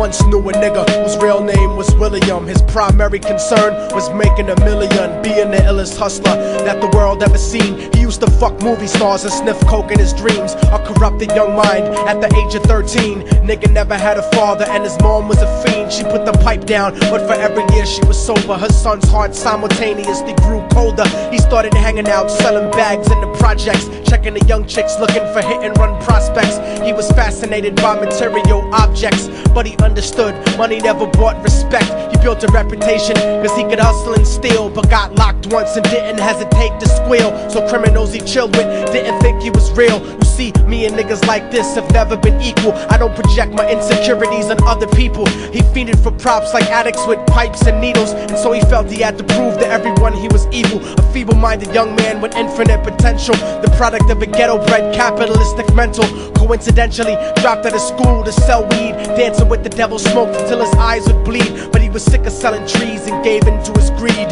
once knew a nigga whose real name was William. His primary concern was making $1 million, being the illest hustler that the world ever seen. He used to fuck movie stars and sniff coke in his dreams. A corrupted young mind at the age of 13. Nigga never had a father and his mom was a fiend. She put the pipe down, but for every year she was sober, her son's heart simultaneously grew colder. He started hanging out, selling bags in the projects, checking the young chicks looking for hit and run prospects. He was fascinated by material objects, but he understood money never bought respect. He built a reputation cause he could hustle and steal, but got locked once and didn't hesitate to squeal. So criminals he chilled with didn't think he was real. You see, me and niggas like this have never been equal. I don't project my insecurities on other people. He fiended for props like addicts with pipes and needles, and so he felt he had to prove to everyone he was evil. A feeble-minded young man with infinite potential, the product of a ghetto-bred capitalistic mental. Coincidentally dropped out of school to sell weed, dancing with the devil, smoked until his eyes would bleed. But he was sick of selling trees and gave in to his greed.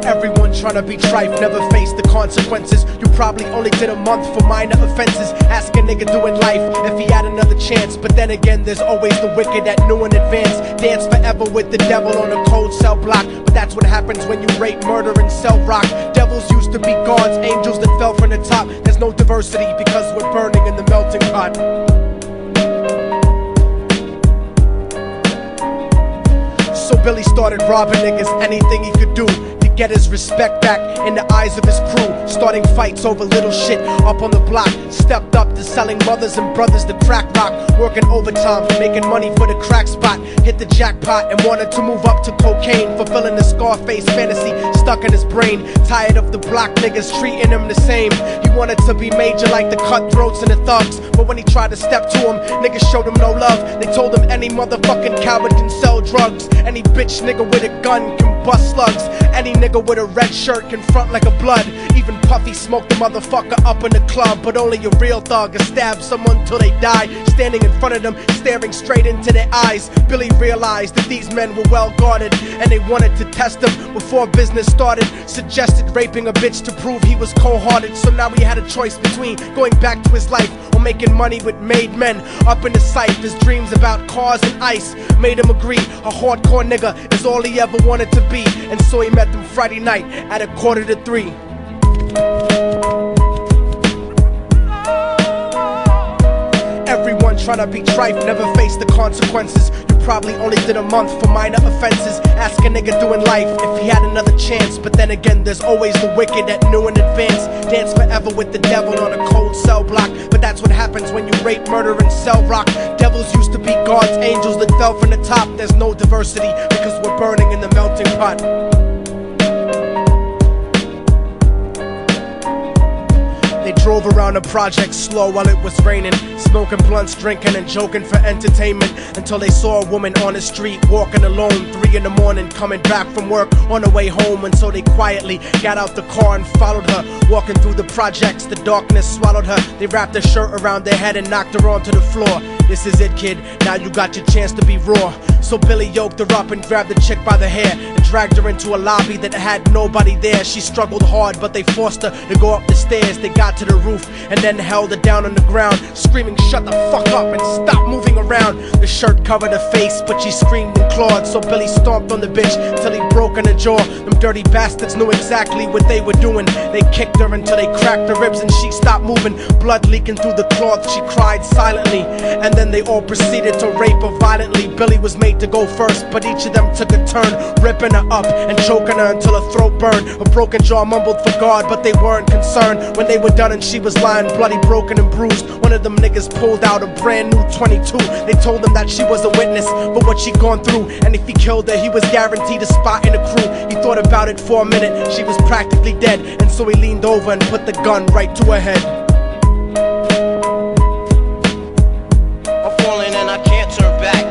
Everyone trying to be trife never faced the consequences. You probably only did a month for minor offenses. Ask a nigga doing life if he had another chance. But then again, there's always the wicked that knew in advance. Dance forever with the devil on a cold cell block. But that's what happens when you rape, murder, and sell rock. Devils used to be gods, angels that fell from the top. There's no diversity because we're burning in the melting pot. So Billy started robbing niggas, anything he could do to get his respect back in the eyes of his crew. Starting fights over little shit up on the block. Stepped up to selling mothers and brothers the crack rock. Working overtime, making money for the crack spot. Hit the jackpot and wanted to move up to cocaine, fulfilling the Scarface fantasy stuck in his brain. Tired of the block niggas treating him the same. He wanted to be major like the cutthroats and the thugs, but when he tried to step to him, niggas showed him no love. They told him any motherfucking coward can sell drugs. Any bitch nigga with a gun can bust slugs. Any nigga with a red shirt can front like a blood. Even Puffy smoked the motherfucker up in the club. But only a real thug can stab someone till they die. Standing in front of them, staring straight into their eyes, Billy realized that these men were well guarded, and they wanted to test him before business started. Suggested raping a bitch to prove he was cold-hearted. So now he had a choice between going back to his life or making money with made men. Up in the sight, his dreams about cars and ice made him agree a hardcore nigga is all he ever wanted to be. And so he met them Friday night at 2:45. Everyone trying to be trife never faced the consequences. You probably only did a month for minor offenses. Ask a nigga doing life if he had another chance. But then again, there's always the wicked that knew in advance. Dance forever with the devil on a cold cell block. But that's what happens when you rape, murder, and sell rock. Devils used to be gods, angels that fell from the top. There's no diversity because we're burning in the melting pot. They drove around the project slow while it was raining, smoking blunts, drinking and joking for entertainment, until they saw a woman on the street walking alone, 3 in the morning, coming back from work on her way home. And so they quietly got out the car and followed her. Walking through the projects, the darkness swallowed her. They wrapped her shirt around their head and knocked her onto the floor. This is it, kid, now you got your chance to be raw. So Billy yoked her up and grabbed the chick by the hair and dragged her into a lobby that had nobody there. She struggled hard, but they forced her to go up the stairs. They got to the roof and then held her down on the ground, screaming, "Shut the fuck up and stop moving around." The shirt covered her face, but she screamed and clawed. So Billy stomped on the bitch till he broke in her jaw. Them dirty bastards knew exactly what they were doing. They kicked her until they cracked her ribs and she stopped moving. Blood leaking through the cloth, she cried silently. And then they all proceeded to rape her violently. Billy was made to go first, but each of them took a turn, ripping her up and choking her until her throat burned. Her broken jaw mumbled for God, but they weren't concerned. When they were done and she was lying bloody, broken and bruised, one of them niggas pulled out a brand new 22. They told him that she was a witness for what she'd gone through, and if he killed her, he was guaranteed a spot in the crew. He thought about it for a minute, she was practically dead, and so he leaned over and put the gun right to her head. I'm falling and I can't turn back.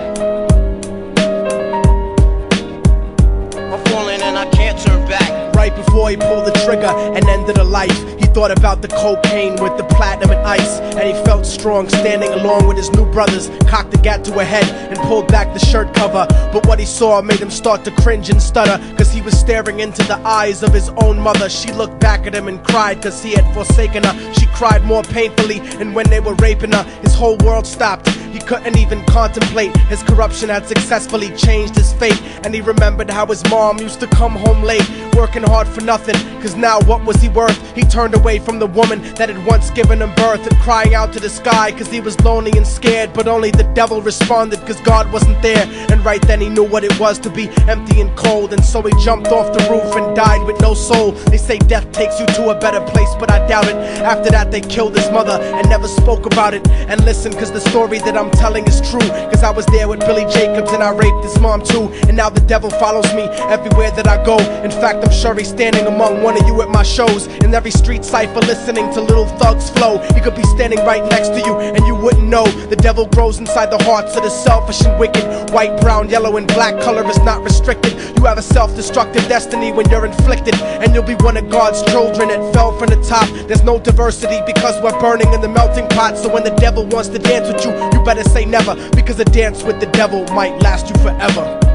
I'm falling and I can't turn back. Right before he pulled the trigger and ended her life, he thought about the cocaine with the platinum and ice, and he felt strong standing along with his new brothers. Cocked the gat to her head and pulled back the shirt cover, but what he saw made him start to cringe and stutter, cause he was staring into the eyes of his own mother. She looked back at him and cried cause he had forsaken her. She cried more painfully, and when they were raping her, his whole world stopped. He couldn't even contemplate. His corruption had successfully changed his fate, and he remembered how his mom used to come home late, working hard for nothing, cause now what was he worth? He turned away from the woman that had once given him birth, and crying out to the sky cause he was lonely and scared, but only the devil responded cause God wasn't there. And right then he knew what it was to be empty and cold, and so he jumped off the roof and died with no soul. They say death takes you to a better place, but I doubt it. After that they killed his mother and never spoke about it. And listen, cause the story that I'm telling is true, cause I was there with Billy Jacobs and I raped his mom too. And now the devil follows me everywhere that I go. In fact, I'm sure he's standing among one of you at my shows, in every street cipher listening to Little Thug's flow. He could be standing right next to you and you wouldn't know. The devil grows inside the hearts of the selfish and wicked. White, brown, yellow and black color is not restricted. You have a self-destructive destiny when you're inflicted, and you'll be one of God's children that fell from the top. There's no diversity because we're burning in the melting pot. So when the devil wants to dance with you, you better say never, because a dance with the devil might last you forever.